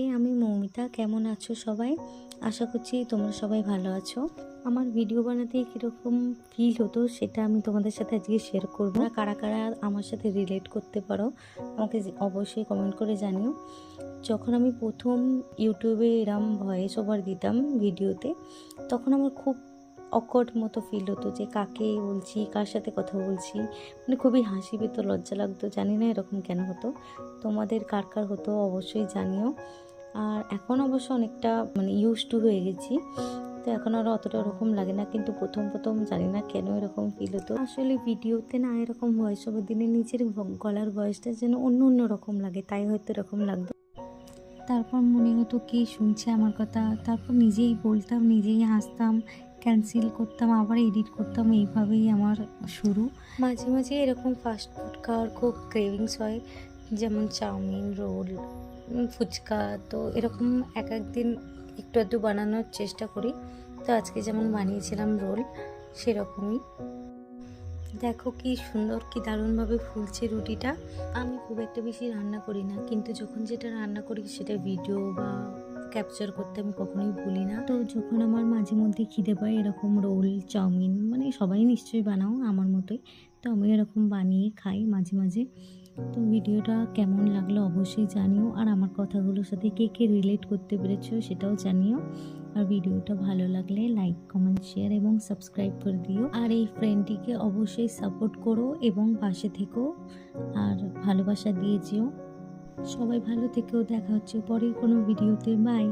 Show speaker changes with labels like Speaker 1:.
Speaker 1: High, আমি মৌমিতা। কেমন আছো সবাই? আশা করছি তোমরা সবাই ভালো আছো। আমার ভিডিও বানাতে কীরকম ফিল হতো সেটা আমি তোমাদের সাথে আজকে শেয়ার করবো। কারা কারা আমার সাথে রিলেট করতে পারো আমাকে অবশ্যই কমেন্ট করে জানিও। যখন আমি প্রথম ইউটিউবে এরম ভয়েস ওভার দিতাম ভিডিওতে, তখন আমার খুব অকওয়ার্ড মতো ফিল হতো যে কাকে বলছি, কার সাথে কথা বলছি, মানে খুবই হাসি পেত, লজ্জা লাগতো। জানি না এরকম কেন হতো, তোমাদের কার কার হতো অবশ্যই জানিও। আর এখন অবশ্য অনেকটা ইউজ টু হয়ে গেছি, তো এখন আর অতটা ওরকম লাগে না, কিন্তু প্রথম প্রথম জানি না কেন এরকম ফিল হতো। আসলে ভিডিওতে না এরকম ভয়েস ওভার দিলে নিজের গলার ভয়েসটা যেন অন্য রকম লাগে, তাই হয়তো এরকম লাগতো। তারপর মনে হতো কে শুনছে আমার কথা, তারপর নিজেই বলতাম, নিজেই হাসতাম, ক্যান্সেল করতাম, আবার এডিট করতাম। এইভাবেই আমার শুরু। মাঝে মাঝে এরকম ফাস্ট ফুড খাওয়ার খুব ক্রেভিংস হয়, যেমন চাউমিন, রোল, ফুচকা। তো এরকম এক একদিন একটু একটু বানানোর চেষ্টা করি। তো আজকে যেমন বানিয়েছিলাম রোল, সেরকমই। দেখো কি সুন্দর, কি দারুণভাবে ফুলছে রুটিটা। আমি খুব একটা বেশি রান্না করি না, কিন্তু যখন যেটা রান্না করি সেটা ভিডিও বা ক্যাপচার করতে আমি কখনোই ভুলি না। তো যখন আমার মাঝে মধ্যে খিদে পায়, এরকম রোল, চাউমিন, সবাই নিশ্চয়ই বানাও আমার মতোই, তো আমি এরকম বানিয়ে খাই মাঝে মাঝে। তো ভিডিওটা কেমন লাগলো অবশ্যই জানিও, আর আমার কথাগুলোর সাথে কে কে রিলেট করতে পেরেছো সেটাও জানিও। আর ভিডিওটা ভালো লাগলে লাইক, কমেন্ট, শেয়ার এবং সাবস্ক্রাইব করে দিও। আর এই ফ্রেন্ডটিকে অবশ্যই সাপোর্ট করো এবং পাশে থেকো, আর ভালোবাসা দিয়ে যেও। সবাই ভালো থেকেও, দেখা হচ্ছে পরের কোনো ভিডিওতে। বাই।